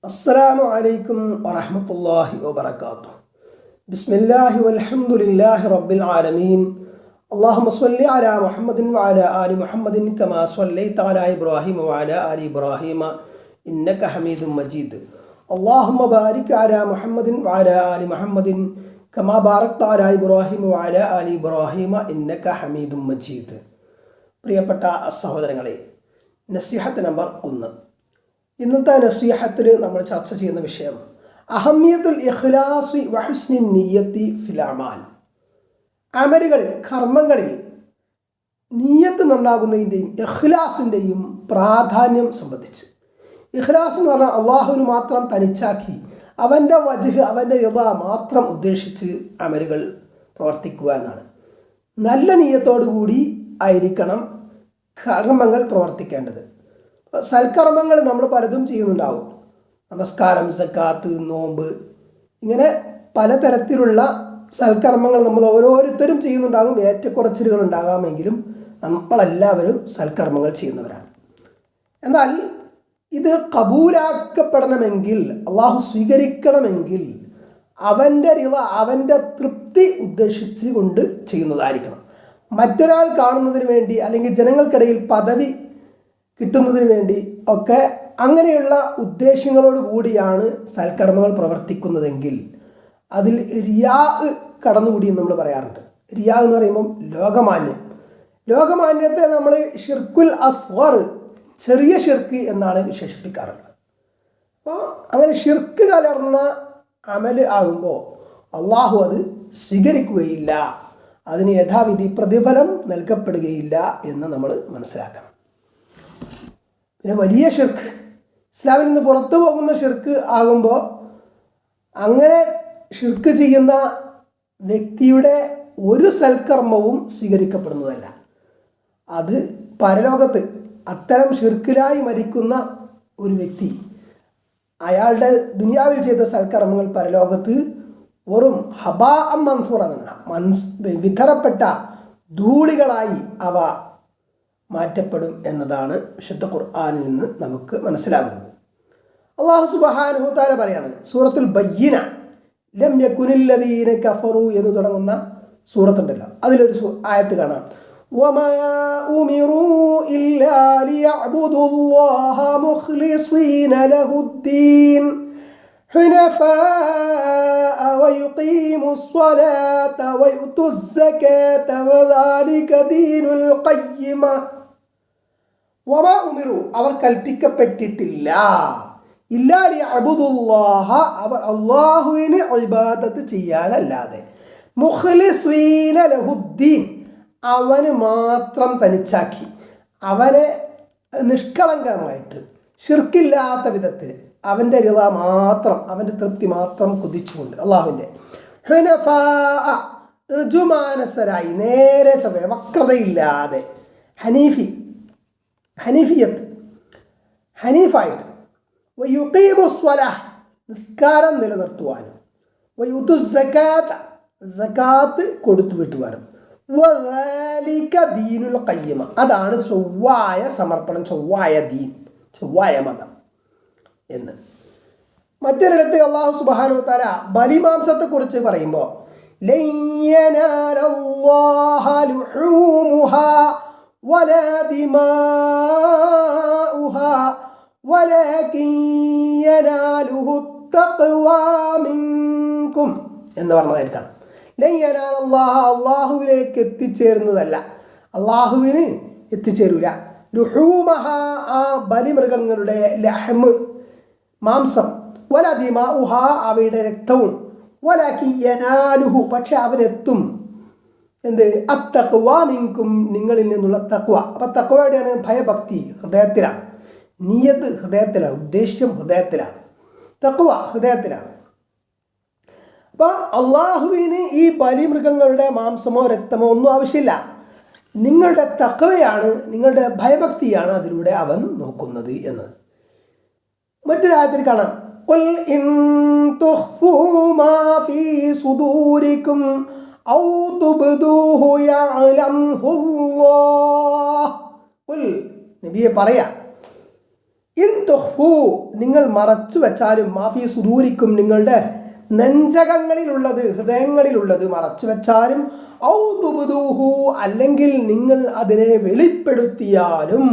അസ്സലാമു അലൈക്കും വറഹ്മത്തുള്ളാഹി വബറകാതുഹു. ബിസ്മില്ലാഹി വൽഹംദുലില്ലാഹി റബ്ബിൽ ആലമീൻ. അല്ലാഹുമ്മ സ്വല്ലി അലാ മുഹമ്മദിൻ വഅലാ ആലി മുഹമ്മദിൻ കമാ സ്വല്ലൈത അലാ ഇബ്രാഹിം വഅലാ ആലി ഇബ്രാഹിം ഇന്നക ഹമീദും മജീദ്. അല്ലാഹുമ്മ ബാരിക് അലാ മുഹമ്മദിൻ വഅലാ ആലി മുഹമ്മദിൻ കമാ ബാറക്ത അലാ ഇബ്രാഹിം വഅലാ ആലി ഇബ്രാഹിം ഇന്നക ഹമീദും മജീദ്. പ്രിയപ്പെട്ട സഹോദരങ്ങളെ, നസീഹത്ത് നമ്പർ 1. ഇന്നത്തെ നസീഹത്തിൽ നമ്മൾ ചർച്ച ചെയ്യുന്ന വിഷയം അഹമ്മിയത്തുൽ ഇഖ്ലാസി വഹുസ്നി നിയ്യത്തി ഫിൽ അമാൽ. അമലുകളിൽ, കർമ്മങ്ങളിൽ നിയ്യത്ത് നന്നാകുന്നതിൻ്റെയും ഇഖ്ലാസിൻ്റെയും പ്രാധാന്യം സംബന്ധിച്ച്. ഇഖ്ലാസ് എന്ന് പറഞ്ഞാൽ അള്ളാഹുവിന് മാത്രം തനിച്ചാക്കി അവൻ്റെ വജ്ഹ്, അവൻ്റെ റിള മാത്രം ഉദ്ദേശിച്ച് അമലുകൾ പ്രവർത്തിക്കുക എന്നാണ്. നല്ല നിയ്യത്തോടു കൂടി ആയിരിക്കണം കർമ്മങ്ങൾ പ്രവർത്തിക്കേണ്ടത്. സൽക്കർമ്മങ്ങൾ നമ്മൾ പലതും ചെയ്യുന്നുണ്ടാവും. നമസ്കാരം, സക്കാത്ത്, നോമ്പ്, ഇങ്ങനെ പലതരത്തിലുള്ള സൽക്കർമ്മങ്ങൾ നമ്മൾ ഓരോരുത്തരും ചെയ്യുന്നുണ്ടാകും. ഏറ്റക്കുറച്ചിലുകൾ ഉണ്ടാകാമെങ്കിലും നമ്മളെല്ലാവരും സൽക്കർമ്മങ്ങൾ ചെയ്യുന്നവരാണ്. എന്നാൽ ഇത് കബൂലാക്കപ്പെടണമെങ്കിൽ, അള്ളാഹു സ്വീകരിക്കണമെങ്കിൽ അവൻ്റെ റിള, അവൻ്റെ തൃപ്തി ഉദ്ദേശിച്ച് കൊണ്ട് ചെയ്യുന്നതായിരിക്കണം. മറ്റൊരാൾ കാണുന്നതിന് വേണ്ടി, അല്ലെങ്കിൽ ജനങ്ങൾക്കിടയിൽ പദവി കിട്ടുന്നതിന് വേണ്ടി ഒക്കെ അങ്ങനെയുള്ള ഉദ്ദേശ്യങ്ങളോട് കൂടിയാണ് സൽക്കർമ്മങ്ങൾ പ്രവർത്തിക്കുന്നതെങ്കിൽ അതിൽ റിയാ കടന്നുകൂടി എന്ന് നമ്മൾ പറയാറുണ്ട്. റിയാ എന്ന് പറയുമ്പം ലോകമാന്യത്തെ നമ്മൾ ഷിർക്കുൽ അസ്ഗർ, ചെറിയ ഷിർക്ക് എന്നാണ് വിശേഷിപ്പിക്കാറുള്ളത്. അപ്പോൾ അങ്ങനെ ഷിർക്ക് കലർന്ന അമല് ആകുമ്പോൾ അള്ളാഹു അത് സ്വീകരിക്കുകയില്ല, അതിന് യഥാവിധി പ്രതിഫലം നൽകപ്പെടുകയില്ല എന്ന് നമ്മൾ മനസ്സിലാക്കണം. പിന്നെ വലിയ ഷിർക്ക്, ഇസ്ലാമിൽ നിന്ന് പുറത്തു പോകുന്ന ഷിർക്ക് ആകുമ്പോൾ അങ്ങനെ ഷിർക്ക് ചെയ്യുന്ന വ്യക്തിയുടെ ഒരു സൽക്കർമ്മവും സ്വീകരിക്കപ്പെടുന്നതല്ല. അത് പരലോകത്ത് അത്തരം ഷിർക്കിലായി മരിക്കുന്ന ഒരു വ്യക്തി, അയാളുടെ ദുനിയാവിൽ ചെയ്ത സൽക്കർമ്മങ്ങൾ പരലോകത്ത് വെറും ഹബാ മൻസൂറാണ്, വിധറപ്പെട്ട ധൂളികളായി അവ മാറ്റപ്പെടും എന്നതാണ് വിശുദ്ധ ഖുർആനിൽ നിന്ന് നമുക്ക് മനസ്സിലാകുന്നത്. അല്ലാഹു സുബ്ഹാനഹു വ തആല പറയാണ് സൂറത്തുൽ ബയ്യിന, ലം യകുനില്ലദീന കഫറു എന്ന് തുടങ്ങുന്ന സൂറത്തുണ്ടല്ലോ, അതിലൊരു ആയത്ത് കാണാം. വമാ ഉമിറൂ ഇല്ലാ ലിയഅ്ബുദുല്ലാഹ മുഖ്ലിസീന ലഹുദ്ദീൻ ഹുനഫാഅ വയുഖീമുസ് സ്വലാത വയുതുസ് സകാത വദാലിക ദീനുൽ ഖയ്യിമ. വമാ ഉമിറു, അവർ കൽപ്പിക്കപ്പെട്ടിട്ടില്ല, ഇല്ലാ ലിയഅ്ബുദുല്ലാഹ, അവർ അല്ലാഹുവിനെ ഇബാദത്ത് ചെയ്യാനല്ലാതെ, മുഖ്ലിസീന ലഹുദ്ദീൻ, അവന് മാത്രം തനിച്ചാക്കി, അവനെ നിഷ്കളങ്കമായിട്ട് ശിർക്കില്ലാത്ത വിധത്തിൽ അവൻ്റെ റിള മാത്രം, അവൻ്റെ തൃപ്തി മാത്രം കുതിച്ചുകൊണ്ട് അള്ളാഹുവിൻ്റെ ഹുനഫാഅ, ഋജുമാനസരായി, നേരെ ചൊവ്വേ, വക്രതയില്ലാതെ, ഹനീഫായിട്ട്, വയുഖീമുസ് സ്വലാഹ്, നിസ്കാരം നിലനിർത്തുവാനും, വയുതുസ് സകാത്ത, സകാത്ത് കൊടുത്തു വിട്ടുവാനും, വദാലിക ദീനുൽ ഖയ്യിമ, അതാണ് ചൊവ്വായ സമർപ്പണം, ചൊവ്വായ ദീൻ, ചൊവ്വായ മതം എന്ന്. മറ്റൊരിടത്ത് അല്ലാഹു സുബ്ഹാനഹു വ തആല ബലിമാംസത്തെക്കുറിച്ച് പറയുമ്പോൾ ലൻ യനാലല്ലാഹ ലുഹൂമുഹാ വലാ ദിമാഉഹാ വലാകിൻ യനാലുഹു തഖ്വാ മിൻകും എന്ന് പറഞ്ഞതായിട്ടാണ്. ലൻ യനാലല്ലാഹ, അള്ളാഹുവിലേക്ക് എത്തിച്ചേരുന്നതല്ല, അള്ളാഹുവിന് എത്തിച്ചേരൂല. ലുഹൂമഹ, ആ ബലിമൃഗങ്ങളുടെ ലഹ്മ്, മാംസം, വല ദിമാഉഹ, അവയുടെ രക്തവും, വലാകിൻ യനാലുഹു, പക്ഷെ അവനെത്തും എന്ത്, അത്തഖ്വാ മിൻകും, നിങ്ങളിൽ നിന്നുള്ള തഖ്വ. അപ്പം തഖ്വയുടെയാണ് ഭയഭക്തി ഹൃദയത്തിലാണ്, നിയ്യത്ത് ഹൃദയത്തിലാണ്, ഉദ്ദേശ്യം ഹൃദയത്തിലാണ്, തഖ്വ ഹൃദയത്തിലാണ്. അപ്പം അള്ളാഹുവിന് ഈ ബലിമൃഗങ്ങളുടെ മാംസമോ രക്തമോ ഒന്നും ആവശ്യമില്ല. നിങ്ങളുടെ തഖ്വയാണ്, നിങ്ങളുടെ ഭയഭക്തിയാണ് അതിലൂടെ അവൻ നോക്കുന്നത് എന്ന്. മറ്റൊരായത്തിൽ കാണാം, ഖുൽ ഇൻ തുഖ്ഫൂ മാ ഫീ സുദൂരികും ഔ തുബ്ദൂഹു യഅലംഹുല്ലാഹ്. ഖുൽ, നബിയെ പറയാ, ഇൻ തുഖ്ഫൂ നിങ്ങൾ മറച്ചു വെച്ചാലും മാഫി സുദൂരിക്കും നിങ്ങളുടെ നെഞ്ചകങ്ങളിലുള്ളത് ഹൃദയങ്ങളിലുള്ളത് മറച്ചു വെച്ചാലും ഔ തുബ്ദൂഹു അല്ലെങ്കിൽ നിങ്ങൾ അതിനെ വെളിപ്പെടുത്തിയാലും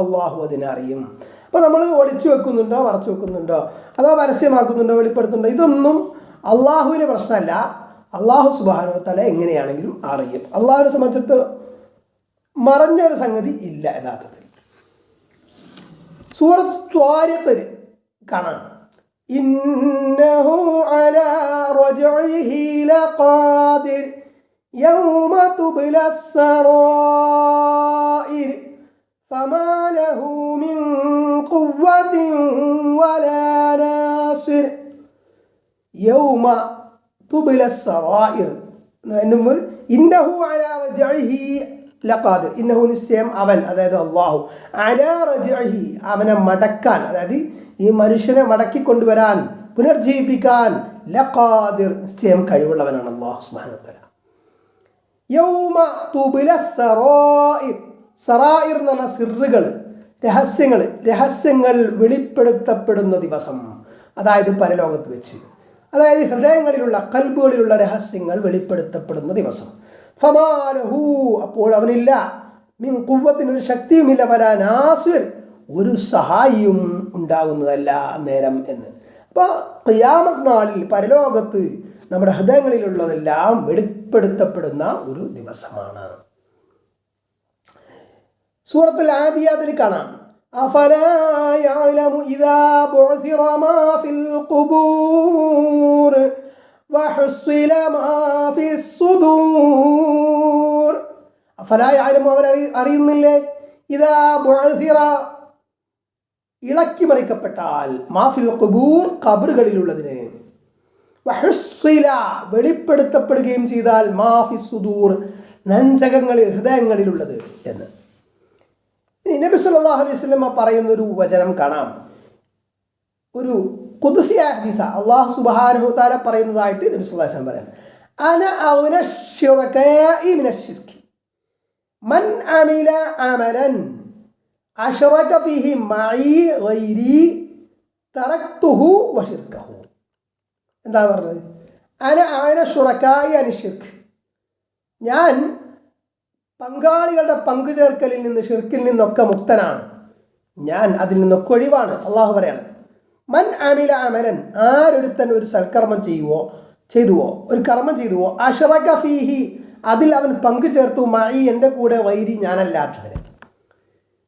അള്ളാഹു അതിനറിയും. അപ്പോൾ നമ്മൾ ഒളിച്ചു വെക്കുന്നുണ്ടോ മറച്ചു വെക്കുന്നുണ്ടോ അതോ പരസ്യമാക്കുന്നുണ്ടോ വെളിപ്പെടുത്തുന്നുണ്ടോ ഇതൊന്നും അള്ളാഹുവിന് പ്രശ്നമല്ല. അള്ളാഹു സുബ്ഹാനഹു വ തആല എങ്ങനെയാണെങ്കിലും അറിയും. അള്ളാഹുവിനെ സംബന്ധിച്ചിടത്ത് മറഞ്ഞൊരു സംഗതി ഇല്ല. യഥാർത്ഥത്തിൽ സൂറത്ത് ത്വാരിഖ് കാണാം. ഇന്നഹു അലാ റജ്ഇഹി ലഖാദിർ യൗമ തുബ്ലസ് സറായിർ ഫമാ ലഹു മിൻ ഖുവ്വത്തിൻ വലാ നാസിർ. യൗമ തുബ്ലസ് സറായിർ ഇന്നഹു അലാ റജ്ഇഹി ലഖാദിർ. ഇന്നഹു നിശ്ചയം അവൻ, അതായത് അള്ളാഹു, അലാ റജ്ഇഹി അവനെ മടക്കാൻ, അതായത് ഈ മനുഷ്യനെ മടക്കിക്കൊണ്ടുവരാൻ പുനർജീവിപ്പിക്കാൻ ലഖാദിർ നിശ്ചയം കഴിവുള്ളവനാണ് അള്ളാഹു സുബ്ഹാനഹു വ തആല. യൗമ തുബ്ലസ് സറായിർ. സറായിർ എന്ന് പറഞ്ഞാൽ സിറുകൾ, രഹസ്യങ്ങൾ വെളിപ്പെടുത്തപ്പെടുന്ന ദിവസം, അതായത് പരലോകത്ത് വെച്ച്, അതായത് ഹൃദയങ്ങളിലുള്ള ഖൽബുകളിലുള്ള രഹസ്യങ്ങൾ വെളിപ്പെടുത്തപ്പെടുന്ന ദിവസം. ഫമാലഹു അപ്പോൾ അവനില്ല മിൻ ഖുവ്വത്തിൻ ഒരു ശക്തിയുമില്ല, വലാ നാസിർ ഒരു സഹായിയും ഉണ്ടാകുന്നതല്ല നേരം എന്ന്. അപ്പോൾ ഖിയാമത്ത് നാളിൽ പരലോകത്ത് നമ്മുടെ ഹൃദയങ്ങളിലുള്ളതെല്ലാം വെളിപ്പെടുത്തപ്പെടുന്ന ഒരു ദിവസമാണ്. സൂറത്തുൽ ആദിയാത്തിൽ കാണാം. അഫലാ യഅലമു ഇദാ ബുഅസിറ മാ ഫിൽ ഖുബൂർ വഹുസ്സില മാ ഫിസ് സുദൂർ. അഫലാ യഅലമു അവൻ അറിയുന്നില്ലേ, ഇദാ ബുഅസിറ ഇളക്കി മറിക്കപ്പെട്ടാൽ, മാ ഫിൽ ഖുബൂർ ഖബറുകളിലുള്ളതിനെ, വഹുസ്സില വെളിപ്പെടുത്തപ്പെടുകയും ചെയ്താൽ, മാ ഫിസ് സുദൂർ നെഞ്ചകങ്ങളിൽ ഹൃദയങ്ങളിലുള്ളത് എന്ന്. ഇനി നബി സല്ലല്ലാഹു അലൈഹി വസല്ലം പറയുന്ന ഒരു വചനം കാണാം. ഒരു ഖുദ്സിയായ ഹദീസ അല്ലാഹു സുബ്ഹാനഹു വ തആല പറയുന്നതായിട്ട് നബി സല്ലല്ലാഹു അലൈഹി വസല്ലം പറയുന്നത്, അന ഔന ശുറകാഇ മിനശ് ശിർക്ക് മൻ അമില അമലൻ അശ്റക ഫീഹി മഈ ഗൈരി തറക്തുഹു വശിർക്കഹു. എന്താ പറഞ്ഞത്? അന ഔന ശുറകാഇ അനിശ് ശിർക്ക്, ഞാൻ പങ്കാളികളുടെ പങ്കുചേർക്കലിൽ നിന്ന്, ഷിർക്കിൽ നിന്നൊക്കെ മുക്തനാണ്, ഞാൻ അതിൽ നിന്നൊക്കെ ഒഴിവാണ്. അള്ളാഹു പറയാണ്, മൻ അമില അമലൻ ആരൊരുത്തൻ ഒരു സൽക്കർമ്മം ചെയ്തുവോ ഒരു കർമ്മം ചെയ്തുവോ, അശ്റക ഫീഹി അതിൽ അവൻ പങ്കു ചേർത്തു, മഈ എൻ്റെ കൂടെ വൈരി ഞാനല്ലാത്തതിന്,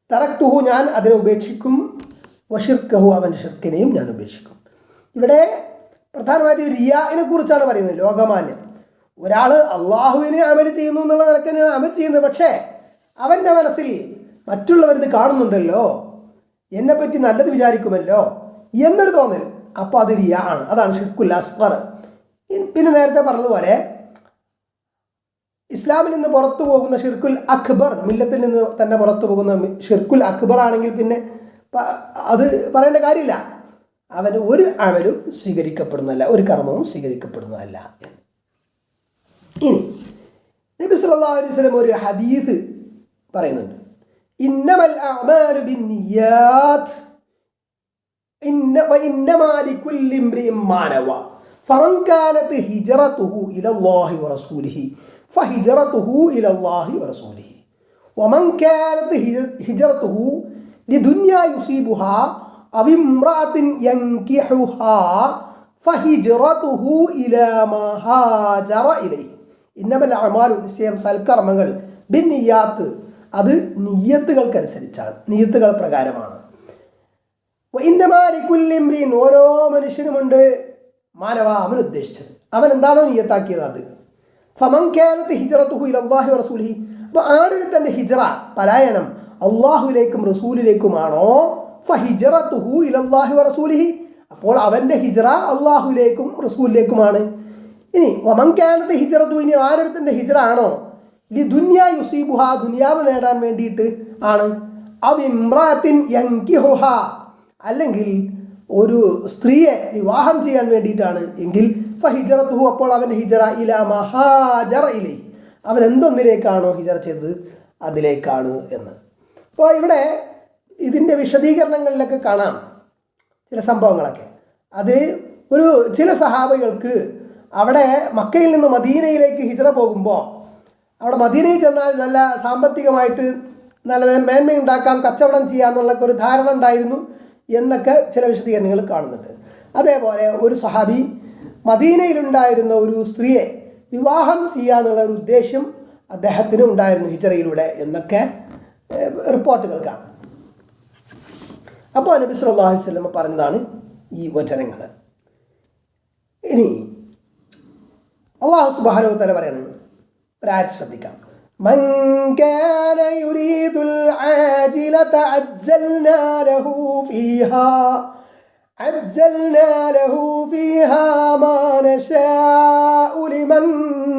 തറക്തുഹു ഞാൻ അതിനെ ഉപേക്ഷിക്കും, വശിർക്കഹു അവൻ്റെ ഷിർക്കിനെയും ഞാൻ ഉപേക്ഷിക്കും. ഇവിടെ പ്രധാനമായിട്ട് റിയാഇനെ കുറിച്ചാണ് പറയുന്നത്. ലോകമാന്യം ഒരാൾ അള്ളാഹുവിനെ അമൽ ചെയ്യുന്നു എന്നുള്ള നിലക്കാണ് അമൽ ചെയ്യുന്നത്. പക്ഷേ അവൻ്റെ മനസ്സിൽ മറ്റുള്ളവരിത് കാണുന്നുണ്ടല്ലോ, എന്നെപ്പറ്റി നല്ലത് വിചാരിക്കുമല്ലോ എന്നൊരു തോന്നൽ, അപ്പോൾ അത് റിയാ ആണ്. അതാണ് ഷിർക്കുൽ അസ്ഗർ. പിന്നെ നേരത്തെ പറഞ്ഞതുപോലെ ഇസ്ലാമിൽ നിന്ന് പുറത്തു പോകുന്ന ഷിർക്കുൽ അക്ബർ, മില്ലത്തിൽ നിന്ന് തന്നെ പുറത്തു പോകുന്ന ഷിർക്കുൽ അക്ബർ ആണെങ്കിൽ പിന്നെ അത് പറയേണ്ട കാര്യമില്ല. അവന് ഒരു അമലും സ്വീകരിക്കപ്പെടുന്നതല്ല, ഒരു കർമ്മവും സ്വീകരിക്കപ്പെടുന്നതല്ല. ഇനി നബി സല്ലല്ലാഹു അലൈഹി വസല്ലം ഒരു ഹദീസ് പറയുന്നുണ്ട്, ഇന്നമൽ അഅ്മാലു ബിന്നിയാത്ത് വഇന്നമാ ലികുല്ലി ഇംറിഇൻ മാ നവ ഫമൻ കാനത് ഹിജ്റതുഹു ഇലല്ലാഹി വറസൂലിഹി ഫഹിജ്റതുഹു ഇലല്ലാഹി വറസൂലിഹി വമൻ കാനത് ഹിജ്റതുഹു ലിദുനിയാ യുസീബുഹാ അവ ഇംറഅത്തിൻ യൻകിഹുഹാ ഫഹിജ്റതുഹു ഇലാ മാ ഹാജറ ഇലൈഹി. ഇന്നമൽ അഅ്മാലു നിശ്ചയം സൽക്കർമ്മങ്ങൾ ബിന്നിയാത്ത് അത് നിയ്യത്തുകൾക്കനുസരിച്ചാണ്, നിയ്യത്തുകൾ പ്രകാരമാണ്. ഇന്നമാ ലികുല്ലി ഇംറിൻ ഓരോ മനുഷ്യനുമുണ്ട് മാനവ അവൻ ഉദ്ദേശിച്ചത്, അവൻ എന്താണോ നിയ്യത്താക്കിയത് അത്. ഫമൻ കാനത് ഹിജ്റതുഹു ഇലല്ലാഹി വറസൂലിഹി അപ്പോൾ ആരൊരുത്തൻ്റെ ഹിജ്റ പലായനം അള്ളാഹുവിലേക്കും റസൂലിലേക്കുമാണോ, ഫഹിജ്റതുഹു ഇലല്ലാഹി വറസൂലിഹി അപ്പോൾ അവൻ്റെ ഹിജ്റ അള്ളാഹുവിലേക്കും റസൂലിലേക്കുമാണ്. ഇനി വമൻ കാനത് ഹിജ്റതുഹു ഇനി ആരൊരുത്തൻ്റെ ഹിജ്റ ആണോ ലിദുനിയാ യുസീബുഹ ദുനിയാവ് നേടാൻ വേണ്ടിയിട്ട് ആണ്, അവ ഇംറഅത്തിൻ യൻകിഹുഹ അല്ലെങ്കിൽ ഒരു സ്ത്രീയെ വിവാഹം ചെയ്യാൻ വേണ്ടിയിട്ടാണ് എങ്കിൽ ഫഹിജ്റതുഹു അപ്പോൾ അവൻ്റെ ഹിജ്റ ഇലാ മാ ഹാജറ ഇലൈഹി അവൻ എന്തൊന്നിലേക്കാണോ ഹിജ്റ ചെയ്തത് അതിലേക്കാണ് എന്ന്. അപ്പോൾ ഇവിടെ ഇതിൻ്റെ വിശദീകരണങ്ങളിലൊക്കെ കാണാം ചില സംഭവങ്ങളൊക്കെ. അത് ചില സഹാബികൾക്ക് അവിടെ മക്കയിൽ നിന്ന് മദീനയിലേക്ക് ഹിജ്റ പോകുമ്പോൾ അവിടെ മദീനയിൽ ചെന്നാൽ നല്ല സാമ്പത്തികമായിട്ട് നല്ല മേന്മയുണ്ടാക്കാം, കച്ചവടം ചെയ്യാമെന്നുള്ളൊക്കെ ഒരു ധാരണ ഉണ്ടായിരുന്നു എന്നൊക്കെ ചില വിശദീകരണങ്ങൾ കാണുന്നുണ്ട്. അതേപോലെ ഒരു സഹാബി മദീനയിലുണ്ടായിരുന്ന ഒരു സ്ത്രീയെ വിവാഹം ചെയ്യാന്നുള്ള ഒരു ഉദ്ദേശ്യം അദ്ദേഹത്തിന് ഉണ്ടായിരുന്നു ഹിജ്റയിലൂടെ എന്നൊക്കെ റിപ്പോർട്ടുകൾ കാണാം. അപ്പോൾ നബി സല്ലല്ലാഹു അലൈഹി വസല്ലം പറഞ്ഞതാണ് ഈ വചനങ്ങൾ. ഇനി അല്ലാഹു സുബ്ഹാനഹു വ തആല പറയുന്നത് ഒരായത്ത് ശ്രദ്ധിക്കാം. മൻ കാന യുരീദുൽ ആജിലത അജ്ജൽനാ ലഹു ഫീഹാ മാ നശാഉ ലിമൻ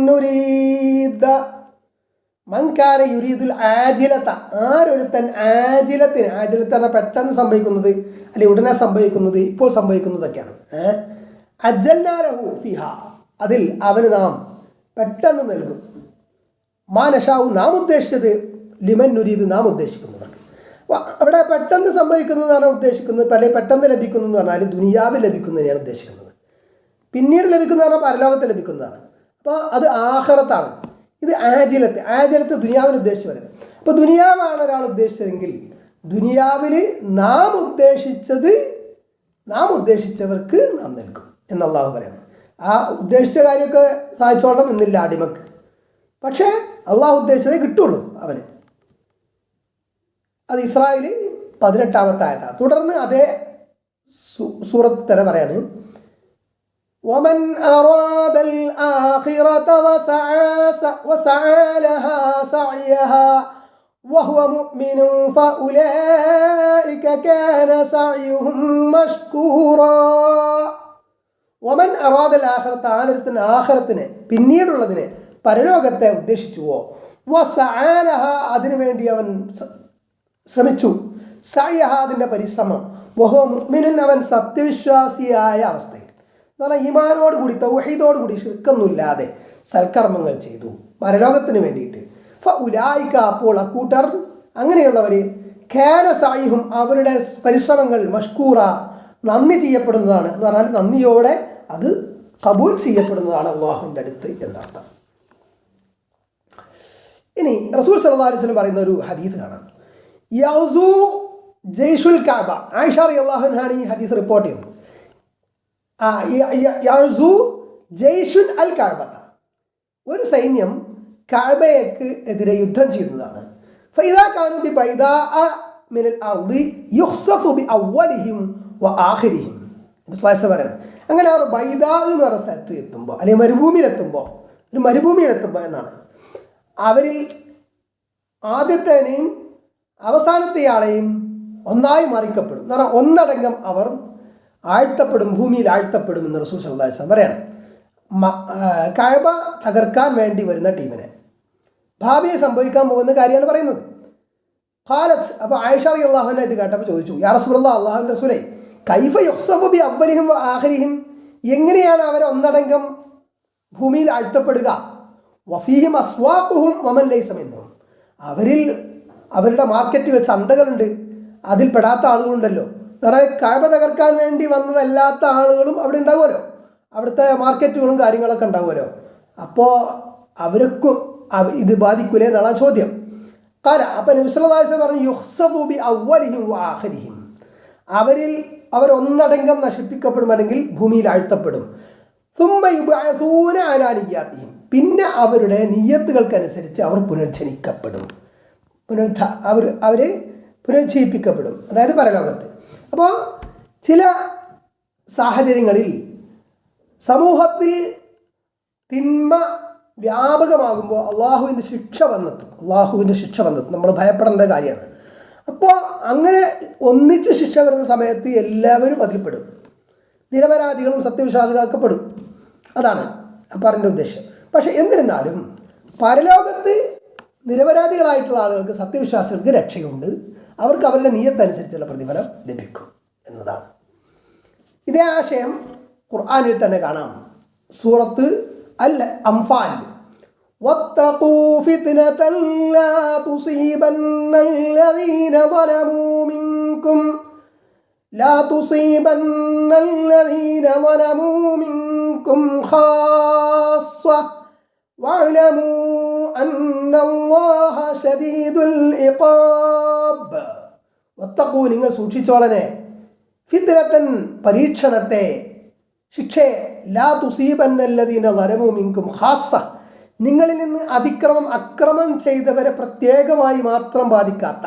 നുരീദ്. മൻ കാന യുരീദുൽ ആജിലത, ആരൊരുത്തൻ ആജിലത്തിന്, ആജിലത്ത് പറഞ്ഞാൽ പെട്ടെന്ന് സംഭവിക്കുന്നത് അല്ലെങ്കിൽ ഉടനെ സംഭവിക്കുന്നത്, ഇപ്പോൾ സംഭവിക്കുന്നതൊക്കെയാണ്. അജ്ജൽനാ ലഹു ഫീഹാ, അതിൽ അവന് നാം പെട്ടെന്ന് നൽകും. മാ നശാഉ, നാം ഉദ്ദേശിച്ചത്, ലിമൻ നുരീദ്, നാം ഉദ്ദേശിക്കുന്നവർക്ക്. അവിടെ പെട്ടെന്ന് സംഭവിക്കുന്നതാണ് ഉദ്ദേശിക്കുന്നത്, പെട്ടെന്ന് ലഭിക്കുന്നു എന്ന് പറഞ്ഞാൽ ദുനിയാവിൽ ലഭിക്കുന്നതിനെയാണ് ഉദ്ദേശിക്കുന്നത്. പിന്നീട് ലഭിക്കുന്ന പറഞ്ഞാൽ പരലോകത്ത് ലഭിക്കുന്നതാണ്. അപ്പോൾ അത് ആഖിറത്താണ്. ഇത് ആജിലത്ത് ദുനിയാവിൽ ഉദ്ദേശിച്ച് പറയുന്നത്. അപ്പോൾ ദുനിയാവാണ് ഒരാൾ ഉദ്ദേശിച്ചതെങ്കിൽ ദുനിയാവിൽ നാം ഉദ്ദേശിച്ചവർക്ക് നാം നൽകും എന്ന് അല്ലാഹു പറയുന്നത്. ആ ഉദ്ദേശിച്ച കാര്യമൊക്കെ സാധിച്ചോളണം എന്നില്ല അടിമക്ക്, പക്ഷേ അള്ളാഹു ഉദ്ദേശിച്ചതേ കിട്ടുള്ളൂ അവന്. അത് ഇസ്രായേൽ 18-ാമത്തെ ആയത്താണ്. തുടർന്ന് അതേ സൂറത്ത് തന്നെ പറയാണ്, ومن أراد الآخرة وسعى لها سعيها وهو مؤمن فأولئك كان سعيهم مشكورا. ومن أراد الآخرة, ആനൊരുത്തന് ആഖിറത്തിനെ, പിന്നീടുള്ളതിനെ, പരലോകത്തെ ഉദ്ദേശിച്ചുവോ, വസഅ ലഹാ, അതിനുവേണ്ടി അവൻ ശ്രമിച്ചു, സഅയഹ, അതിൻ്റെ പരിശ്രമം, വഹുവ മുഅ്മിനുൻ, അവൻ സത്യവിശ്വാസിയായ അവസ്ഥയിൽ, എന്ന് പറഞ്ഞാൽ ഈമാനോടുകൂടി തൗഹീദോടുകൂടി ശിർക്കൊന്നുമില്ലാതെ സൽക്കർമ്മങ്ങൾ ചെയ്തു പരലോകത്തിന് വേണ്ടിയിട്ട്. ഫഉലൈക, അപ്പോൾ അക്കൂട്ടർ, അങ്ങനെയുള്ളവർ, കാന സഅയ്ഹും, അവരുടെ പരിശ്രമങ്ങൾ, മഷ്കൂറ, നന്ദി ചെയ്യപ്പെടുന്നതാണ്. എന്ന് പറഞ്ഞാൽ നന്ദിയോടെ അത് ഖബൂൽ ചെയ്യപ്പെടുന്നതാണ് അല്ലാഹുവിൻ്റെ അടുത്ത് എന്നർത്ഥം. ഇനി റസൂൽ സല്ലല്ലാഹു അലൈഹി വസല്ലം പറയുന്ന ഒരു ഹദീസ് കാണാം. യൗസു ജയ്ഷുൽ കഅബ, ആയിഷ റളിയല്ലാഹു അൻഹാണ് ഈ ഹദീസ് റിപ്പോർട്ട് ചെയ്യുന്നത്. യൗസു ജയ്ഷുൻ അൽ കഅബ, ഒരു സൈന്യം കഅബയ്ക്ക് എതിരെ യുദ്ധം ചെയ്യുന്നതാണ്. ഫഇദാ കാനു ബി ബൈദാഅ മിനൽ അർദി യുഖ്സഫു ബി അവ്വലിഹിം വ ആഖിരിഹിം. പറയുന്നത് അങ്ങനെ അവർ ബൈദാ എന്ന് പറഞ്ഞ സ്ഥലത്ത് എത്തുമ്പോൾ, അല്ലെങ്കിൽ മരുഭൂമിയിലെത്തുമ്പോൾ എന്നാണ്, അവരിൽ ആദ്യത്തേനെയും അവസാനത്തെയാളെയും ഒന്നായി മറിക്കപ്പെടും. എന്ന് പറഞ്ഞാൽ ഒന്നടങ്കം അവർ ആഴ്ത്തപ്പെടും, ഭൂമിയിൽ ആഴ്ത്തപ്പെടും എന്ന് റസൂൽ സല്ലല്ലാഹു അലൈഹി വസല്ലം പറയാണ്. കഅബ തകർക്കാൻ വേണ്ടി വരുന്ന ടീമിനെ ഭാവിയിൽ സംഭവിക്കാൻ പോകുന്ന കാര്യമാണ് പറയുന്നത്. ഖാലത്ത്, അപ്പോൾ ആയിഷ റളിയല്ലാഹു അൻഹ ഇത് കേട്ടപ്പോൾ ചോദിച്ചു, യാ റസൂലല്ലാഹ്, അല്ലാഹുവിൻ്റെ റസൂലേ, കൈഫ യുഖ്സഫു ബി അവ്വലിഹിം വ ആഖിരിഹിം, എങ്ങനെയാണ് അവർ ഒന്നടങ്കം ഭൂമിയിൽ ആഴ്ത്തപ്പെടുക? വഫീഹിം അസ്വാഖുഹും വമൻ ലൈസ മിൻഹും, അവരിൽ അവരുടെ മാർക്കറ്റുകൾ, ചന്തകളുണ്ട്, അതിൽ പെടാത്ത ആളുകളുണ്ടല്ലോ. അതായത് കഅബ തകർക്കാൻ വേണ്ടി വന്നതല്ലാത്ത ആളുകളും അവിടെ ഉണ്ടാവുമല്ലോ, അവിടുത്തെ മാർക്കറ്റുകളും കാര്യങ്ങളൊക്കെ ഉണ്ടാവുമല്ലോ. അപ്പോൾ അവർക്കും ഇത് ബാധിക്കൂലേ എന്നാണ് ചോദ്യം. അപ്പം നബി സല്ലല്ലാഹു അലൈഹി വസല്ലം പറഞ്ഞു, യുഖ്സഫു ബി അവ്വലിഹിം വ ആഖിരിഹിം, അവരൊന്നടങ്കം നശിപ്പിക്കപ്പെടും, അല്ലെങ്കിൽ ഭൂമിയിൽ ആഴ്ത്തപ്പെടും. സുമ്മ യുബ്അസൂന അലാ നിയ്യാതിഹിം, പിന്നെ അവരുടെ നിയ്യത്തുകൾക്കനുസരിച്ച് അവർ പുനർജനിക്കപ്പെടും, അവർ പുനർജീവിപ്പിക്കപ്പെടും, അതായത് പരലോകത്ത്. അപ്പോൾ ചില സാഹചര്യങ്ങളിൽ സമൂഹത്തിൽ തിന്മ വ്യാപകമാകുമ്പോൾ അള്ളാഹുവിൻ്റെ ശിക്ഷ വന്നെത്തും. നമ്മൾ ഭയപ്പെടേണ്ട കാര്യമാണ്. അപ്പോൾ അങ്ങനെ ഒന്നിച്ച് ശിക്ഷ വരുന്ന സമയത്ത് എല്ലാവരും അതിൽപ്പെടും, നിരപരാധികളും സത്യവിശ്വാസികളൊക്കെ പെടും. അതാണ് പറഞ്ഞ ഉദ്ദേശം. പക്ഷെ എന്നിരുന്നാലും പരലോകത്ത് നിരപരാധികളായിട്ടുള്ള ആളുകൾക്ക്, സത്യവിശ്വാസികൾക്ക് രക്ഷയുണ്ട്, അവർക്ക് അവരുടെ നിയ്യത്തനുസരിച്ചുള്ള പ്രതിഫലം ലഭിക്കും എന്നതാണ്. ഇതേ ആശയം ഖുർആനിൽ തന്നെ കാണാം. സൂറത്ത് അൽ അംഫാൽ വത്തഖൂ ഫിത്നതൻ ലാ തുസീബന്നല്ലദീന ളലമൂ മിൻകും لا تصيبن الذين ظلموا منكم خاصة واعلموا أن الله شديد العقاب واتقوا നിങ്ങൾ സൂക്ഷിച്ചോളനെ ഫിത്നതൻ പരീക്ഷണത്തെ ശിക്ഷയെ ലാ തുസീബന്നല്ലദീന ളലമൂ മിൻകും ഖാസ്സ നിങ്ങളിൽ നിന്ന് അക്രമം ചെയ്തവരെ പ്രത്യേകമായി മാത്രം ബാധിക്കാത്ത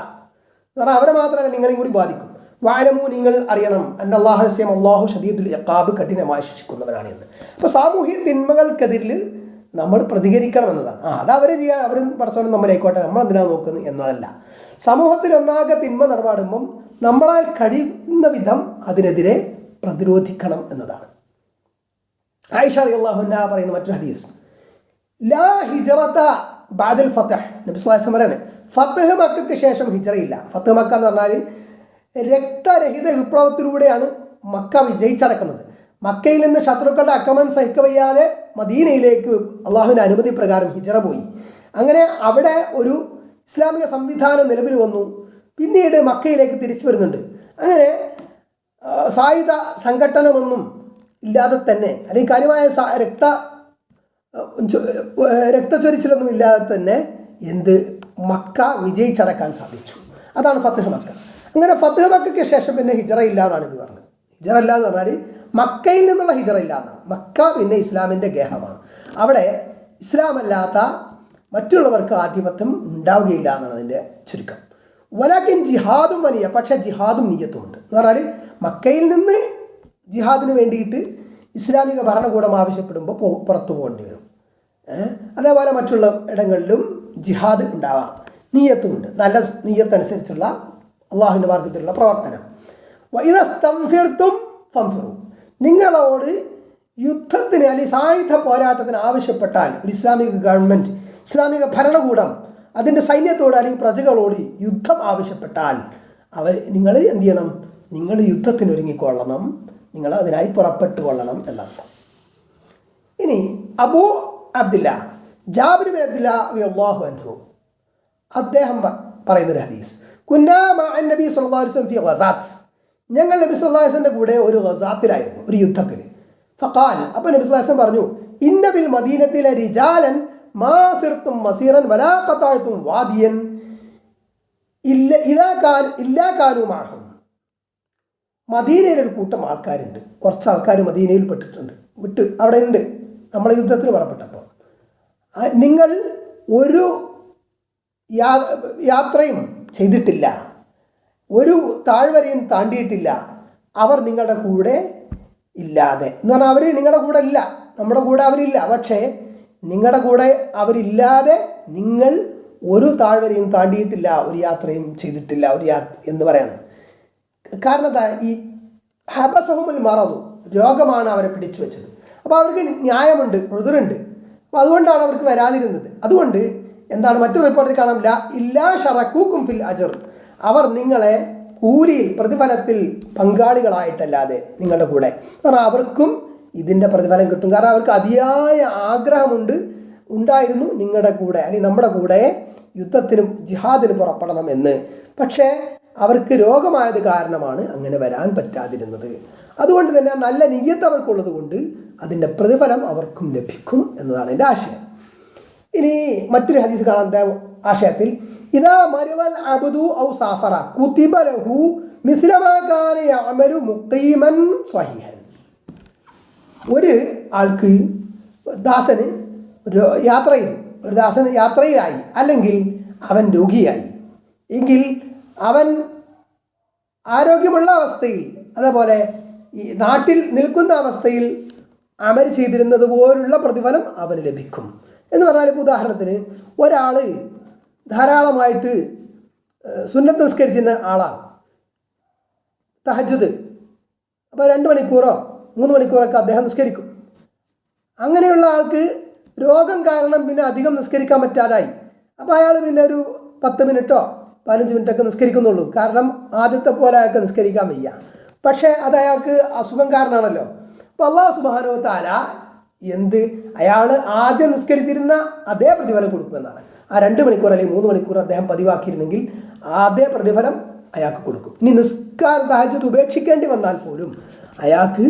അവരെ മാത്രമല്ല നിങ്ങളെയും കൂടി ബാധിക്കും. വാലമു നിങ്ങൾ അറിയണം അല്ലാഹു ഷദീദുൽ ഇഖാബ് കഠിനമായി ശിക്ഷിക്കുന്നവനാണ് എന്ന്. അപ്പോൾ സാമൂഹ്യ തിന്മകൾക്കെതിരിൽ നമ്മൾ പ്രതികരിക്കണം എന്നതാണ്. അത് അവരെ ചെയ്യാൻ അവരും പടച്ചവനും നമ്മളേക്കോട്ടെ, നമ്മൾ എന്തിനാണ് നോക്കുന്നത് എന്നതല്ല. സമൂഹത്തിൽ ഒന്നാകെ തിന്മ നടപാടുമ്പം നമ്മളാൽ കഴിയുന്ന വിധം അതിനെതിരെ പ്രതിരോധിക്കണം എന്നതാണ്. ആയിഷ റളിയല്ലാഹു അൻഹാ പറയുന്ന മറ്റൊരു ഹദീസ്, ലാ ഹിജ്റത ബഅദൽ ഫത്ഹ്. നബി സ്വല്ലല്ലാഹു അലൈഹി വസല്ലം പറയാണ് ഫത്ഹ് മക്കയ്ക്ക് ശേഷം ഹിജ്റയില്ല. ഫത്ഹ് മക്ക എന്ന് പറഞ്ഞാൽ രക്തരഹിത വിപ്ലവത്തിലൂടെയാണ് മക്ക വിജയിച്ചടക്കുന്നത്. മക്കയിൽ നിന്ന് ശത്രുക്കളുടെ ആക്രമണം സഹിക്കവയ്യാതെ മദീനയിലേക്ക് അള്ളാഹുവിൻ്റെ അനുമതി പ്രകാരം ഹിജ്റ പോയി. അങ്ങനെ അവിടെ ഒരു ഇസ്ലാമിക സംവിധാനം നിലവിൽ വന്നു. പിന്നീട് മക്കയിലേക്ക് തിരിച്ചു വരുന്നുണ്ട്. അങ്ങനെ സായുധ സംഘടനമൊന്നും ഇല്ലാതെ തന്നെ, അല്ലെങ്കിൽ കാര്യമായ രക്തച്ചൊരിച്ചിലൊന്നും ഇല്ലാതെ തന്നെ മക്ക വിജയിച്ചടക്കാൻ സാധിച്ചു. അതാണ് ഫത്ഹ് മക്ക. അങ്ങനെ ഫത്ഹ് മക്കയ്ക്ക് ശേഷം പിന്നെ ഹിജ്റ ഇല്ല എന്നാണ് ഇത് പറഞ്ഞത്. ഹിജ്റ ഇല്ല എന്ന് പറഞ്ഞാൽ മക്കയിൽ നിന്നുള്ള ഹിജ്റ ഇല്ല എന്നാണ്. മക്ക പിന്നെ ഇസ്ലാമിൻ്റെ ഗേഹമാണ്. അവിടെ ഇസ്ലാം അല്ലാത്ത മറ്റുള്ളവർക്ക് ആധിപത്യം ഉണ്ടാവുകയില്ല എന്നാണ് അതിൻ്റെ ചുരുക്കം. വലാകിൻ ജിഹാദും വലിയ, പക്ഷേ ജിഹാദും നിയ്യത്തുമുണ്ട് എന്ന് പറഞ്ഞാൽ മക്കയിൽ നിന്ന് ജിഹാദിന് വേണ്ടിയിട്ട് ഇസ്ലാമിക ഭരണകൂടം ആവശ്യപ്പെടുമ്പോൾ പുറത്തു പോകേണ്ടി വരും. അതേപോലെ മറ്റുള്ള ഇടങ്ങളിലും ജിഹാദ് ഉണ്ടാവാം, നിയ്യത്തുമുണ്ട്. നല്ല നിയ്യത്തനുസരിച്ചുള്ള അള്ളാഹുവിൻ്റെ മാർഗത്തിലുള്ള പ്രവർത്തനം. വഇദസ്തൻഫിർതും ഫൻഫിറു, നിങ്ങളോട് യുദ്ധത്തിന് അല്ലെങ്കിൽ സായുധ പോരാട്ടത്തിന് ആവശ്യപ്പെട്ടാൽ ഒരു ഇസ്ലാമിക ഗവൺമെൻറ്, ഇസ്ലാമിക ഭരണകൂടം അതിൻ്റെ സൈന്യത്തോട് അല്ലെങ്കിൽ പ്രജകളോട് യുദ്ധം ആവശ്യപ്പെട്ടാൽ നിങ്ങൾ എന്ത് ചെയ്യണം? നിങ്ങൾ യുദ്ധത്തിന് ഒരുങ്ങിക്കൊള്ളണം, നിങ്ങൾ അതിനായി പുറപ്പെട്ടു കൊള്ളണം എന്നർത്ഥം. ഇനി അബൂ അബ്ദില്ല ജാബിർ ബിൻ അബ്ദില്ലാ റളിയല്ലാഹു അൻഹു അദ്ദേഹം പറയുന്നൊരു ഹദീസ്, കുന്നാ മഅൻ നബി സല്ലല്ലാഹു അലൈഹി വസല്ലം ഫി ഗസാത്ത്, ഞങ്ങൾ നബി സല്ലല്ലാഹു അലൈഹി വസല്ലം കൂടെ ഒരു ഗസാത്തിലായിരുന്നു, ഒരു യുദ്ധത്തിൽ. ഫഖാൽ, അപ്പോൾ നബി സല്ലല്ലാഹു അലൈഹി വസല്ലം പറഞ്ഞു, ഇന്ന ബിൽ മദീനത്തിലെ റിജാലൻ മാ സിർതും മസീറൻ വലാ ഖതഅതും വാദിയൻ ഇല്ലാ കാനൂ മഅഹും. മദീനയിൽ ഒരു കൂട്ടം ആൾക്കാരുണ്ട്, കുറച്ച് ആൾക്കാർ മദീനയിൽ പെട്ടിട്ടുണ്ട്, അവിടെ ഉണ്ട് നമ്മൾ യുദ്ധത്തിന് പുറപ്പെട്ടപ്പോൾ. നിങ്ങൾ ഒരു യാത്രയും ചെയ്തിട്ടില്ല, ഒരു താഴ്വരയും താണ്ടിയിട്ടില്ല, അവർ നിങ്ങളുടെ കൂടെ ഇല്ലാതെ എന്ന് പറഞ്ഞാൽ അവർ നിങ്ങളുടെ കൂടെ ഇല്ല, നമ്മുടെ കൂടെ അവരില്ല, പക്ഷേ നിങ്ങളുടെ കൂടെ അവരില്ലാതെ നിങ്ങൾ ഒരു താഴ്വരയും താണ്ടിയിട്ടില്ല, ഒരു യാത്രയും ചെയ്തിട്ടില്ല എന്ന് പറയാണ്. കാരണം എന്താ? ഈ ഹബസഹുൽ മറദു, രോഗമാണ് അവരെ പിടിച്ചു വെച്ചത്. അപ്പോൾ അവർക്ക് ന്യായമുണ്ട്, ഉദുറുണ്ട്. അപ്പോൾ അതുകൊണ്ടാണ് അവർക്ക് വരാതിരുന്നത്. അതുകൊണ്ട് എന്താണ് മറ്റൊരു റിപ്പോർട്ടിൽ കാണാം, ഇല്ലാ ഷറക്കൂക്കും ഫിൽ അജർ, അവർ നിങ്ങളെ കൂലിയിൽ പ്രതിഫലത്തിൽ പങ്കാളികളായിട്ടല്ലാതെ നിങ്ങളുടെ കൂടെ. കാരണം അവർക്കും ഇതിൻ്റെ പ്രതിഫലം കിട്ടും. കാരണം അവർക്ക് അതിയായ ഉണ്ടായിരുന്നു നിങ്ങളുടെ കൂടെ അല്ലെങ്കിൽ നമ്മുടെ കൂടെ യുദ്ധത്തിനും ജിഹാദിന് പുറപ്പെടണം എന്ന്. പക്ഷേ അവർക്ക് രോഗമായത് കാരണമാണ് അങ്ങനെ വരാൻ പറ്റാതിരുന്നത്. അതുകൊണ്ട് തന്നെ നല്ല നിയ്യത്ത് അവർക്കുള്ളത് കൊണ്ട് അതിൻ്റെ പ്രതിഫലം അവർക്കും ലഭിക്കും എന്നതാണ് എൻ്റെ ആശയം. ഇനി മറ്റൊരു ഹദീസ് കാണാൻ ആശയത്തിൽ, ഇദാ മരിദൽ അബ്ദു ഔ സാഫറ കുതിബ ലഹു മിസ്ല മാ കാന യഅമലു മുഖീമൻ സ്വഹീഹൻ. ഒരു ആൾക്ക് ദാസന് ഒരു ദാസന് യാത്രയിലായി, അല്ലെങ്കിൽ അവൻ രോഗിയായി എങ്കിൽ അവൻ ആരോഗ്യമുള്ള അവസ്ഥയിൽ, അതേപോലെ ഈ നാട്ടിൽ നിൽക്കുന്ന അവസ്ഥയിൽ അമൽ ചെയ്തിരുന്നത് പോലുള്ള പ്രതിഫലം അവന് ലഭിക്കും എന്ന് പറഞ്ഞാൽ, ഇപ്പോൾ ഉദാഹരണത്തിന് ഒരാൾ ധാരാളമായിട്ട് സുന്നത്ത് നിസ്കരിക്കുന്ന ആളാണ്, തഹജ്ജുദ്, അപ്പോൾ 2 മണിക്കൂറോ 3 മണിക്കൂറൊക്കെ അദ്ദേഹം നിസ്കരിക്കും. അങ്ങനെയുള്ള ആൾക്ക് രോഗം കാരണം പിന്നെ അധികം നിസ്കരിക്കാൻ പറ്റാതായി. അപ്പോൾ അയാൾ പിന്നെ ഒരു 10 മിനിറ്റോ 15 മിനിറ്റൊക്കെ നിസ്കരിക്കുന്നുള്ളൂ. കാരണം ആദ്യത്തെ പോലെ അയാൾക്ക് നിസ്കരിക്കാൻ വയ്യ. പക്ഷേ അത് അയാൾക്ക് അസുഖം കാരണമാണല്ലോ. അപ്പോൾ അല്ലാഹു സുബ്ഹാനഹു വ തആല എന്ത് അയാൾ ആദ്യം നിസ്കരിച്ചിരുന്ന അതേ പ്രതിഫലം കൊടുക്കുമെന്നാണ്. ആ 2 മണിക്കൂർ അല്ലെങ്കിൽ 3 മണിക്കൂർ അദ്ദേഹം പതിവാക്കിയിരുന്നെങ്കിൽ അതേ പ്രതിഫലം അയാൾക്ക് കൊടുക്കും. ഇനി നിസ്കാരം തഹജ്ജുദ് ഉപേക്ഷിക്കേണ്ടി വന്നാൽ പോലും അയാൾക്ക്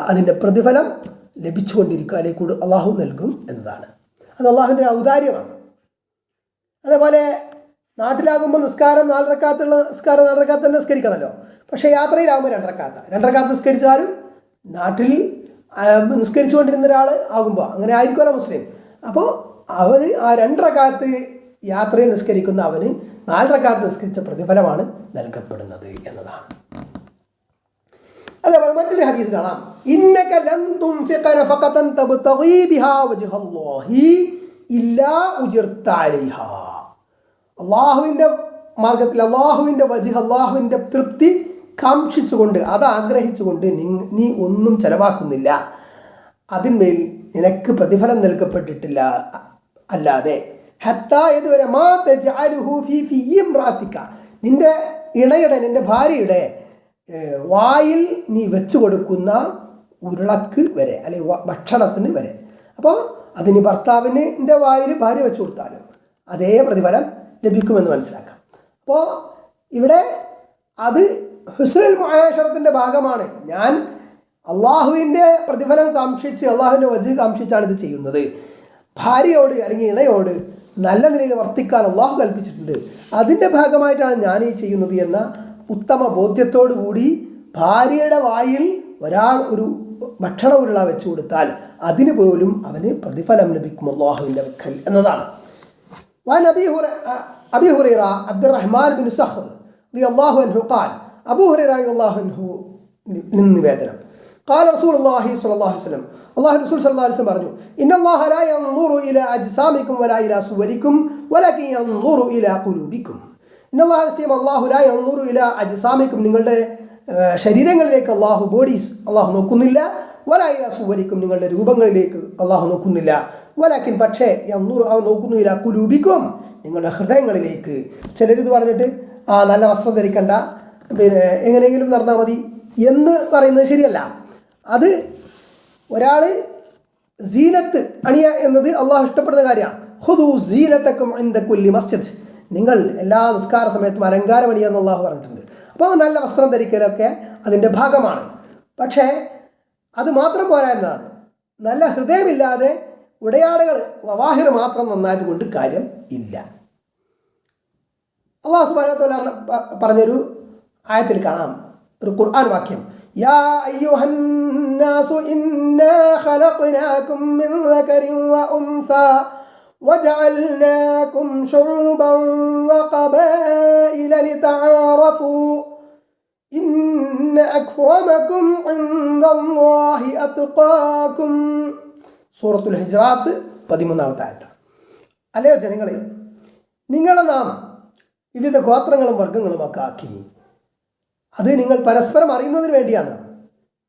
അതിൻ്റെ പ്രതിഫലം ലഭിച്ചുകൊണ്ടിരിക്കുക, അല്ലെങ്കിൽ അള്ളാഹു നൽകും എന്നതാണ്. അത് അള്ളാഹുവിൻ്റെ ഔദാര്യമാണ്. അതേപോലെ നാട്ടിലാകുമ്പോൾ നിസ്കാരം 4 റക്അത്തുള്ള നിസ്കാരം 4 റക്അത്ത് തന്നെ നിസ്കരിക്കണമല്ലോ. പക്ഷേ യാത്രയിലാകുമ്പോൾ 2 റക്അത്ത് നിസ്കരിച്ചാലും നാട്ടിൽ നിസ്കരിച്ചുകൊണ്ടിരുന്ന ഒരാൾ ആകുമ്പോൾ അങ്ങനെ ആയിരിക്കുമല്ലോ മുസ്ലിം. അപ്പോൾ അവന് ആ 2 റക്അത്ത് യാത്രയിൽ നിസ്കരിക്കുന്ന അവന് 4 റക്അത്ത് നിസ്കരിച്ച പ്രതിഫലമാണ് നൽകപ്പെടുന്നത് എന്നതാണ്. അതേപോലെ മറ്റൊരു ഹദീസ് കാണാം, ഇന്നക ലൻ തുൻഫിഖ നഫഖതൻ തബ്തഗി ബിഹാ വജ്ഹല്ലാഹി ഇല്ലാ ഉജിർത അലൈഹാ. അള്ളാഹുവിൻ്റെ മാർഗത്തിൽ അള്ളാഹുവിൻ്റെ വജ്ഹ്, അള്ളാഹുവിൻ്റെ തൃപ്തി കാക്ഷിച്ചുകൊണ്ട്, അത് ആഗ്രഹിച്ചുകൊണ്ട് നീ ഒന്നും ചെലവാക്കുന്നില്ല, അതിന്മേൽ നിനക്ക് പ്രതിഫലം നൽകപ്പെട്ടിട്ടില്ല. അല്ലാതെ ഹത്താ ഇതുവരെ മാ തജ്അലുഹു ഫീ ഇംറാത്തിക, നിൻ്റെ ഇണയുടെ നിൻ്റെ ഭാര്യയുടെ വായിൽ നീ വെച്ചു കൊടുക്കുന്ന ഉരുളക്ക് വരെ, അല്ലെങ്കിൽ ഭക്ഷണത്തിന് വരെ. അപ്പോൾ അതിന് ഭർത്താവിൻ്റെ വായിൽ ഭാര്യ വെച്ചു കൊടുത്താലും അതേ പ്രതിഫലം ലഭിക്കുമെന്ന് മനസ്സിലാക്കാം. അപ്പോൾ ഇവിടെ അത് ഹുസ്നുൽ മുആശറത്തിൻ്റെ ഭാഗമാണ്. ഞാൻ അള്ളാഹുവിൻ്റെ പ്രതിഫലം കാക്ഷിച്ച്, അള്ളാഹുവിൻ്റെ വജ്ഹ് കാക്ഷിച്ചാണ് ഇത് ചെയ്യുന്നത്. ഭാര്യയോട് അല്ലെങ്കിൽ ഇണയോട് നല്ല നിലയിൽ വർത്തിക്കാൻ അള്ളാഹു കൽപ്പിച്ചിട്ടുണ്ട്, അതിൻ്റെ ഭാഗമായിട്ടാണ് ഞാൻ ഈ ചെയ്യുന്നത് എന്ന ഉത്തമ ബോധ്യത്തോടു കൂടി ഭാര്യയുടെ വായിൽ ഒരാൾ ഒരു ഭക്ഷണ ഉരുള വെച്ചു കൊടുത്താൽ അതിന് പോലും അവന് പ്രതിഫലം ലഭിക്കും അള്ളാഹുവിൻ്റെ വക്കൽ എന്നതാണ്. وعن أبي هريرة عبد الرحمن بن صخر رضي الله عنه قال, أبو هريرة رضي الله عنه നിവേദനം, قال رسول الله صلى الله عليه وسلم, അള്ളാഹു റസൂൽ സല്ലല്ലാഹു അലൈഹി വസല്ലം പറഞ്ഞു, ഇന്നല്ലാഹ ലാ യൻദുറു ഇലാ അജ്സാമിക്കും വലാ ഇലാ സുവരിക്കും വലാകിൻ യൻദുറു ഇലാ ഖുലൂബിക്കും. ഇന്നല്ലാഹ സീമ അല്ലാഹു ലാ യൻദുറു ഇലാ അജ്സാമിക്കും, നിങ്ങളുടെ ശരീരങ്ങളിലേക്ക് അള്ളാഹു ബോഡീസ് അള്ളാഹു നോക്കുന്നില്ല, വലാ ഇലാ സുവരിക്കും, നിങ്ങളുടെ രൂപങ്ങളിലേക്ക് അള്ളാഹു നോക്കുന്നില്ല, വലാക്കിൻ പക്ഷേ യൻദുറു അവൻ നോക്കുന്നു ഇലാ ഖുലൂബിക്കും, നിങ്ങളുടെ ഹൃദയങ്ങളിലേക്ക്. ചിലരിത് പറഞ്ഞിട്ട് നല്ല വസ്ത്രം ധരിക്കണ്ട, പിന്നെ എങ്ങനെയെങ്കിലും നടന്നാൽ മതി എന്ന് പറയുന്നത് ശരിയല്ല. അത് ഒരാൾ സീനത്ത് അണിയ എന്നത് അള്ളാഹു ഇഷ്ടപ്പെടുന്ന കാര്യമാണ്. ഖുദൂ സീനതക്കും ഇൻദ കുല്ലി മസ്ജിദ്, നിങ്ങൾ എല്ലാ നിസ്കാര സമയത്തും അലങ്കാരം അണിയാന്ന് അള്ളാഹു പറഞ്ഞിട്ടുണ്ട്. അപ്പോൾ നല്ല വസ്ത്രം ധരിക്കലൊക്കെ അതിൻ്റെ ഭാഗമാണ്. പക്ഷേ അത് മാത്രം പോരാ എന്നതാണ്. നല്ല ഹൃദയമില്ലാതെ ഉടയാടകൾ ലവാഹിർ മാത്രം നന്നായത് കൊണ്ട് കാര്യം ഇല്ല. അള്ളാഹു സുബ്ഹാനഹു വ തആല പറഞ്ഞൊരു ആയത്തിൽ കാണാം ഒരു ഖുർആൻ വാക്യം, യാ അയ്യുഹന്നാസു ഇന്നാ ഖലഖനാകും മിൻ ദകരിൻ വ ഉൻസാ വജഅൽനാകും ശുഉബൻ വഖബായില ലിതആറഫു ഇന്ന അക്രമകും ഇൻദല്ലാഹി അത്ഖാകും. സൂറത്തുൽ ഹിജ്റാത്ത് 13-ാമത്തെ ആയത്ത്. അല്ലയോ ജനങ്ങളെ, നിങ്ങളെ നാം വിവിധ ഗോത്രങ്ങളും വർഗ്ഗങ്ങളുമൊക്കെ ആക്കി, അത് നിങ്ങൾ പരസ്പരം അറിയുന്നതിന് വേണ്ടിയാണ്.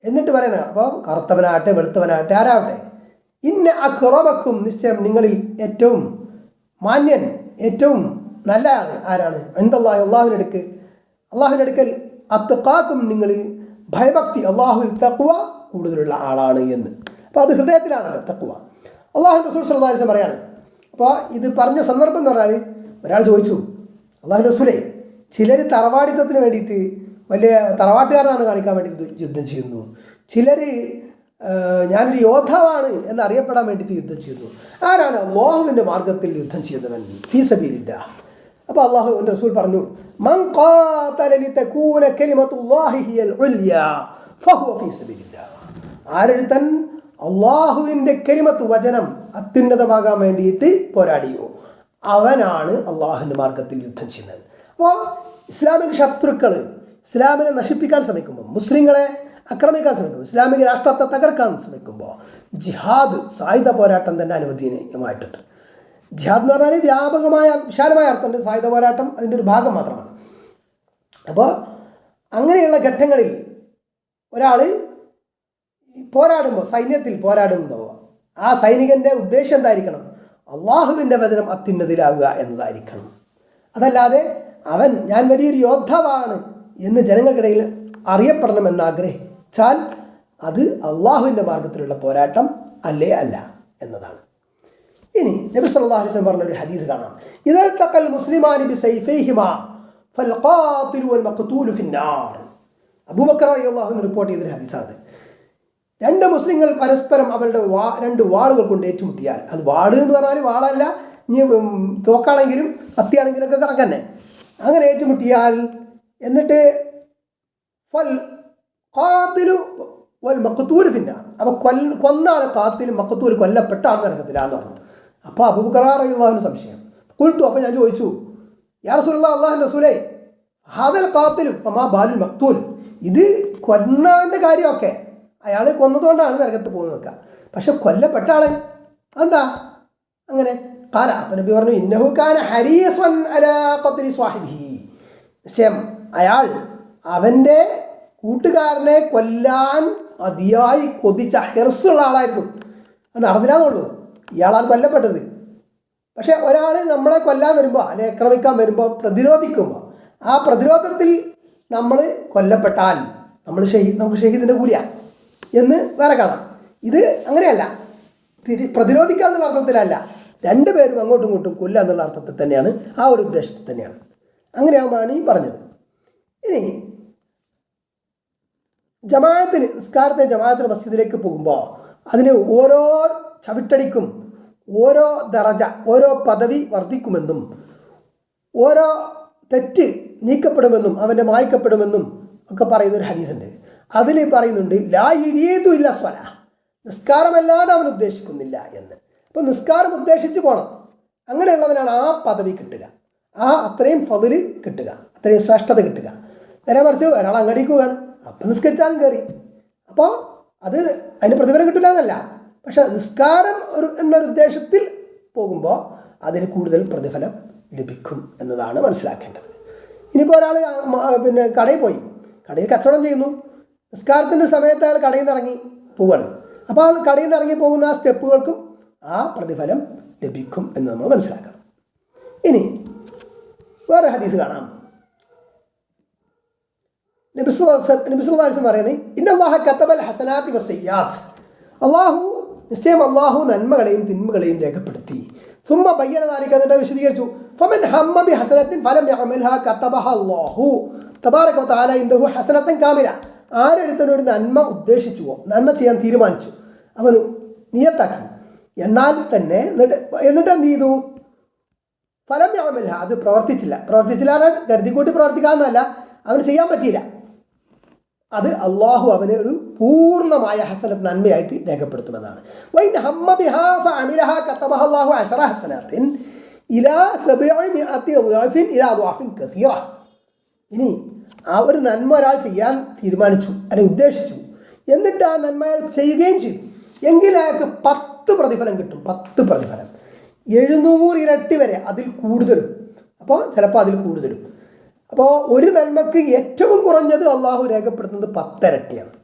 എന്നിട്ട് പറയണ, അപ്പോൾ കറുത്തവനാകട്ടെ വെളുത്തവനാകട്ടെ ആരാവട്ടെ, ഇന്ന അക്രമക്കും, നിശ്ചയം നിങ്ങളിൽ ഏറ്റവും മാന്യൻ ഏറ്റവും നല്ല ആരാണ്, ഇൻദല്ലാഹി അള്ളാഹുവിൻ്റെ അടുക്കൽ അത്ഖാക്കും, നിങ്ങളിൽ ഭയഭക്തി അള്ളാഹുവിൽ തഖ്വ കൂടുതലുള്ള ആളാണ് എന്ന്. അപ്പോൾ അത് ഹൃദയത്തിലാണല്ലോ തഖ്വ. അള്ളാഹു റസൂൽ സല്ലല്ലാഹു അലൈഹി വസല്ലം പറയാണ്. അപ്പോൾ ഇത് പറഞ്ഞ സന്ദർഭം എന്ന് പറഞ്ഞാൽ, ഒരാൾ ചോദിച്ചു, അള്ളാഹു റസൂലേ, ചിലർ തറവാടിത്തത്തിന് വേണ്ടിയിട്ട് വലിയ തറവാട്ടുകാരനാണ് കാണിക്കാൻ വേണ്ടിയിട്ട് യുദ്ധം ചെയ്യുന്നു, ചിലർ ഞാനൊരു യോദ്ധാവാണ് എന്നറിയപ്പെടാൻ വേണ്ടിയിട്ട് യുദ്ധം ചെയ്യുന്നു. ആരാണ് അല്ലാഹുവിൻ്റെ മാർഗത്തിൽ യുദ്ധം ചെയ്യുന്നവൻ? ഫീ സബീലില്ലാഹ്. അപ്പോൾ അല്ലാഹുവിൻ്റെ റസൂൽ പറഞ്ഞു, മൻ ഖാതല ലിതകൂന കലിമത്തുല്ലാഹി ഹിയൽ ഉൽയാ ഫഹുവ ഫീ സബീലില്ലാഹ്. ആരൊരുത്തൻ അള്ളാഹുവിൻ്റെ കലിമത്ത് വചനം അത്യുന്നതമാകാൻ വേണ്ടിയിട്ട് പോരാടിയോ അവനാണ് അള്ളാഹുവിൻ്റെ മാർഗത്തിൽ യുദ്ധം ചെയ്യുന്നത്. അപ്പോൾ ഇസ്ലാമിക ശത്രുക്കൾ ഇസ്ലാമിനെ നശിപ്പിക്കാൻ ശ്രമിക്കുമ്പോൾ, മുസ്ലിങ്ങളെ ആക്രമിക്കാൻ ശ്രമിക്കുമ്പോൾ, ഇസ്ലാമിക രാഷ്ട്രത്തെ തകർക്കാൻ ശ്രമിക്കുമ്പോൾ ജിഹാദ് സായുധ പോരാട്ടം തന്നെ അനുവദനീയമായിട്ടുണ്ട്. ജിഹാദ് എന്ന് പറഞ്ഞാൽ വ്യാപകമായ വിശാലമായ അർത്ഥമുണ്ട്, സായുധ പോരാട്ടം അതിൻ്റെ ഒരു ഭാഗം മാത്രമാണ്. അപ്പോൾ അങ്ങനെയുള്ള ഘട്ടങ്ങളിൽ ഒരാൾ പോരാടുമ്പോൾ, സൈന്യത്തിൽ പോരാടുമ്പോൾ ആ സൈനികൻ്റെ ഉദ്ദേശം എന്തായിരിക്കണം? അള്ളാഹുവിൻ്റെ വചനം അത്യുന്നതിലാവുക എന്നതായിരിക്കണം. അതല്ലാതെ ഞാൻ വലിയൊരു യോദ്ധാവാണ് എന്ന് ജനങ്ങൾക്കിടയിൽ അറിയപ്പെടണമെന്ന് ആഗ്രഹിച്ചാൽ അത് അള്ളാഹുവിൻ്റെ മാർഗത്തിലുള്ള പോരാട്ടം അല്ലേ അല്ല എന്നതാണ്. ഇനി നബി സല്ലല്ലാഹു അലൈഹി വസല്ലം പറഞ്ഞൊരു ഹദീസ് കാണാം. ഇദൽ തഖൽ മുസ്ലിമാനി ബിസൈഫൈഹിമാ ഫൽഖാതിലു വൽ മഖ്തൂലു ഫിന്നാർ. അബൂബക്കർ റളിയല്ലാഹു അൻഹു റിപ്പോർട്ട് ചെയ്തൊരു ഹദീസാണ്. രണ്ട് മുസ്ലിങ്ങൾ പരസ്പരം അവരുടെ രണ്ട് വാളുകൾ കൊണ്ട് ഏറ്റുമുട്ടിയാൽ, അത് വാള് എന്ന് പറഞ്ഞാൽ വാളല്ല, ഇനി തോക്കാണെങ്കിലും കത്തിയാണെങ്കിലും ഒക്കെ കണക്കന്നെ, അങ്ങനെ ഏറ്റുമുട്ടിയാൽ എന്നിട്ട് ഫൽ ഖാതിലു വൽ മഖ്തൂലു ഫിന്നാർ, അപ്പോൾ കൊന്ന ആൾ ഖാതിലും മഖ്തൂൽ കൊല്ലപ്പെട്ട ആൾ നരകത്തിലാന്ന് പറഞ്ഞു. അപ്പോൾ അബൂബക്കർ റളിയല്ലാഹു അൻഹു സംശയം ഖുൽതു, അപ്പോൾ ഞാൻ ചോദിച്ചു, യാ റസൂലല്ലാഹ്, അല്ലാഹുവിൻ്റെ റസൂലേ, ഹാദൽ ഖാതിലു ഫമാ ബാലുൽ മഖ്തൂൽ, ഇത് കൊന്നവൻ്റെ കാര്യമൊക്കെ അയാൾ കൊന്നതുകൊണ്ടാണ് നരകത്ത് പോകുന്നത് വെക്കുക, പക്ഷെ കൊല്ലപ്പെട്ട ആളെ എന്താ അങ്ങനെ? കാല, അപ്പം നബി പറഞ്ഞു, ഇന്നഹു കാന ഹരീസൻ അലാ ഖത്ലി സ്വാഹിബിഹി, നിശ്ചയം അയാൾ അവൻ്റെ കൂട്ടുകാരനെ കൊല്ലാൻ അതിയായി കൊതിച്ച ഹിർസുള്ള ആളായിരുന്നു. അത് നടന്നില്ലാന്നുള്ളൂ, ഇയാളാണ് കൊല്ലപ്പെട്ടത്. പക്ഷെ ഒരാൾ നമ്മളെ കൊല്ലാൻ വരുമ്പോൾ അല്ലെ ആക്രമിക്കാൻ വരുമ്പോൾ പ്രതിരോധിക്കുമ്പോൾ ആ പ്രതിരോധത്തിൽ നമ്മൾ കൊല്ലപ്പെട്ടാൽ നമുക്ക് ഷഹീദിൻ്റെ കൂലിയാണ് എന്ന് വേറെ കാണാം. ഇത് അങ്ങനെയല്ല, പ്രതിരോധിക്കുക എന്നുള്ള അർത്ഥത്തിലല്ല, രണ്ടുപേരും അങ്ങോട്ടും ഇങ്ങോട്ടും കൊല്ലുക എന്നുള്ള അർത്ഥത്തിൽ തന്നെയാണ്, ആ ഒരു ഉദ്ദേശത്തിൽ തന്നെയാണ്. അങ്ങനെയാകുമ്പോഴാണ് ഈ പറഞ്ഞത്. ഇനി ജമാഅത്തിന്, നിസ്കാരത്തിന് ജമാഅത്തിന് മസ്ജിദിലേക്ക് പോകുമ്പോൾ അതിന് ഓരോ ചവിട്ടടിക്കും ഓരോ ദറജ, ഓരോ പദവി വർദ്ധിക്കുമെന്നും ഓരോ തെറ്റ് നീക്കപ്പെടുമെന്നും അവൻ്റെ മായ്ക്കപ്പെടുമെന്നും ഒക്കെ പറയുന്നൊരു ഹദീസുണ്ട്. അതിൽ പറയുന്നുണ്ട്, ലാ യുരീദു ഇല്ല സ്വല, നിസ്കാരമല്ലാതെ അവൻ ഉദ്ദേശിക്കുന്നില്ല എന്ന്. അപ്പോൾ നിസ്കാരം ഉദ്ദേശിച്ച് പോകണം, അങ്ങനെയുള്ളവനാണ് ആ പദവി കിട്ടുക, ആ അത്രയും ഫضിൽ കിട്ടുക, അത്രയും ശ്രേഷ്ഠത കിട്ടുക. നേരെ മറിച്ച് ഒരാൾ അങ്ങടിക്കുകയാണ്, അപ്പം നിസ്കരിച്ചാലും കയറി, അപ്പോൾ അതിന് പ്രതിഫലം കിട്ടില്ല എന്നല്ല, പക്ഷെ നിസ്കാരം എന്നൊരു ഉദ്ദേശത്തിൽ പോകുമ്പോൾ അതിന് കൂടുതൽ പ്രതിഫലം ലഭിക്കും എന്നതാണ് മനസ്സിലാക്കേണ്ടത്. ഇനിയിപ്പോൾ ഒരാൾ കടയിൽ പോയി, കടയിൽ കച്ചവടം ചെയ്യുന്നു, നിസ്കാരത്തിൻ്റെ സമയത്ത് അയാൾ കടയിൽ നിന്ന് ഇറങ്ങി പോവുകയാണ്, അപ്പോൾ ആ കടയിൽ നിന്ന് ഇറങ്ങി പോകുന്ന ആ സ്റ്റെപ്പുകൾക്കും ആ പ്രതിഫലം ലഭിക്കും എന്ന് നമ്മൾ മനസ്സിലാക്കണം. ഇനി വേറെ ഹദീസ് കാണാം. നബി സല്ലല്ലാഹു അലൈഹി വസല്ലം പറയുന്നത്, ഇന്നല്ലാഹ കതബൽ ഹസനാതി വസ്സയ്യാത്ത്, നിശ്ചയം അല്ലാഹു നന്മകളെയും തിന്മകളെയും രേഖപ്പെടുത്തി. സുമ്മ ബയ്യന ദാലിക, എന്നിട്ട് വിശദീകരിച്ചു, ഫമൻ ഹമ്മ ബി ഹസനത്തിൻ ഫലം യഅമൽഹാ കതബഹ അല്ലാഹു തബാറക വതആല ഇൻദഹു ഹസനത്തൻ കാമില. ആരെടുത്തനൊരു നന്മ ഉദ്ദേശിച്ചുവോ, നന്മ ചെയ്യാൻ തീരുമാനിച്ചു, അവൻ നിയത്താക്കി, എന്നാൽ തന്നെ എന്നിട്ട് എന്ത് ചെയ്തു? ഫലം യഅമൽഹാ, അത് പ്രവർത്തിച്ചില്ല കരുതിക്കൂട്ടി പ്രവർത്തിക്കാമെന്നല്ല, അവന് ചെയ്യാൻ പറ്റിയില്ല, അത് അള്ളാഹു അവന് ഒരു പൂർണ്ണമായ ഹസനത്ത് നന്മയായിട്ട് രേഖപ്പെടുത്തുമെന്നാണ്. വൈൻ ഹമ്മ ബിഹാ ഫഅമിലഹാ കതബഹ അല്ലാഹു അശറ ഹസനാത്തിൻ ഇലാ 700 ളഅഫിൻ ഇലാ അദ്വാഫിൻ കസീറ. ഇനി ആ ഒരു നന്മ ഒരാൾ ചെയ്യാൻ തീരുമാനിച്ചു അല്ലെങ്കിൽ ഉദ്ദേശിച്ചു, എന്നിട്ട് ആ നന്മ അയാൾ ചെയ്യുകയും ചെയ്തു, എങ്കിൽ അയാൾക്ക് 10 പ്രതിഫലം കിട്ടും. 10 പ്രതിഫലം, 700 ഇരട്ടി വരെ, അതിൽ കൂടുതലും. അപ്പോൾ ചിലപ്പോൾ അതിൽ കൂടുതലും. അപ്പോൾ ഒരു നന്മക്ക് ഏറ്റവും കുറഞ്ഞത് അള്ളാഹു രേഖപ്പെടുത്തുന്നത് 10 ഇരട്ടിയാണ്.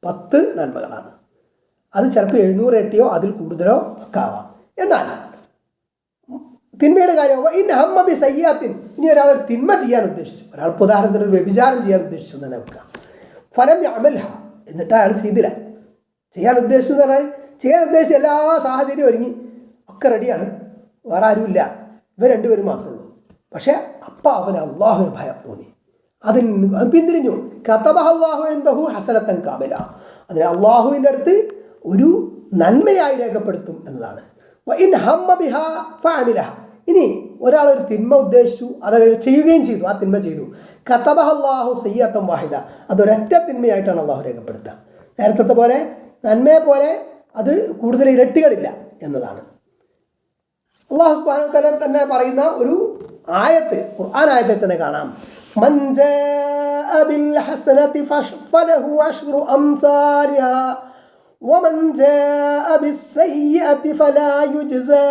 10 നന്മകളാണ്. അത് ചിലപ്പോൾ 700 ഇരട്ടിയോ അതിൽ കൂടുതലോ ഒക്കെ ആവാം. എന്നാൽ തിന്മയുടെ കാര്യം, ഇൻ ഹമ്മ ബി സയ്യാത്തിൻ, ഇനി ഒരാൾ തിന്മ ചെയ്യാൻ ഉദ്ദേശിച്ചു, ഒരാൾ ഉദാഹരണത്തിന് ഒരു വ്യഭിചാരം ചെയ്യാൻ ഉദ്ദേശിച്ചു എന്ന് തന്നെ വെക്കുക. ഫലം യഅമൽഹാ, എന്നിട്ട് അയാൾ ചെയ്തില്ല. ചെയ്യാൻ ഉദ്ദേശിച്ചു എന്ന് പറഞ്ഞാൽ ചെയ്യാൻ ഉദ്ദേശിച്ച എല്ലാ സാഹചര്യവും ഒരുങ്ങി ഒക്കെ റെഡിയാണ്, വേറെ ആരുമില്ല, ഇവർ രണ്ടുപേരും മാത്രമേ ഉള്ളൂ. പക്ഷേ അപ്പം അവന് അള്ളാഹുവിന് ഭയം തോന്നി, അതിൽ നിന്ന് പിന്തിരിഞ്ഞു. കതബഹ അല്ലാഹു ഇൻദഹു ഹസനത്തൻ കാമില, അതിനെ അള്ളാഹുവിൻ്റെ അടുത്ത് ഒരു നന്മയായി രേഖപ്പെടുത്തും എന്നതാണ്. വഇൻ ഹമ്മ ബിഹാ ഫഅമിലഹ, ഇനി ഒരാളൊരു തിന്മ ഉദ്ദേശിച്ചു, അത് ചെയ്യുകയും ചെയ്തു, ആ തിന്മ ചെയ്തു, കതബഹ അല്ലാഹു സയ്യഅത്തൻ വാഹിദ, അതൊരൊറ്റ തിന്മയായിട്ടാണ് അള്ളാഹു രേഖപ്പെടുത്തുക. നേരത്തെ പോലെ നന്മയെ പോലെ അത് കൂടുതൽ ഇരട്ടികളില്ല എന്നതാണ്. അല്ലാഹു സുബ്ഹാനഹു വ തആല തന്നെ പറയുന്ന ഒരു ആയത്ത്, ഖുർആൻ ആയത്തിൽ തന്നെ കാണാം, മൻ ജാഅ ബിൽ ഹസനതി ഫലഹു അശ്റു അംസാലിഹാ വമൻ ജാഅ ബിസ്സയ്യിഅതി ഫലാ യുജ്സാ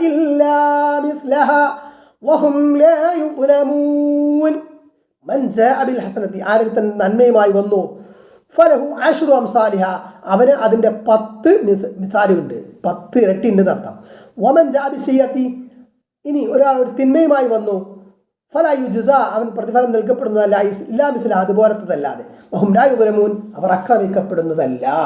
ഇല്ലാ മിസ്ലഹാ വഹും ലാ യുദ്ലമൂൻ. മൻ ജാഅ ബിൽ ഹസനതി, ആരുടെ നന്മയുമായി വന്നു, ഫലഹു അശ്റു അംസാലിഹാ, അവന് അതിൻ്റെ 10 മിസാലുണ്ട്, 10 ഇരട്ടി ഉണ്ട് എന്നർത്ഥം. വമൻ ജാഅ ബിസ്സയ്യിഅതി, ഇനി ഒരാൾ ഒരു തിന്മയുമായി വന്നു, ഫലാ യുജ്സാ, അവൻ പ്രതിഫലം നൽകപ്പെടുന്നതല്ല, ഇല്ലാ മിസ്ലഹാ, അതുപോലത്തതല്ലാതെ, വഹും ലാ യുദ്ലമൂൻ, അവർ ആക്രമിക്കപ്പെടുന്നതല്ല.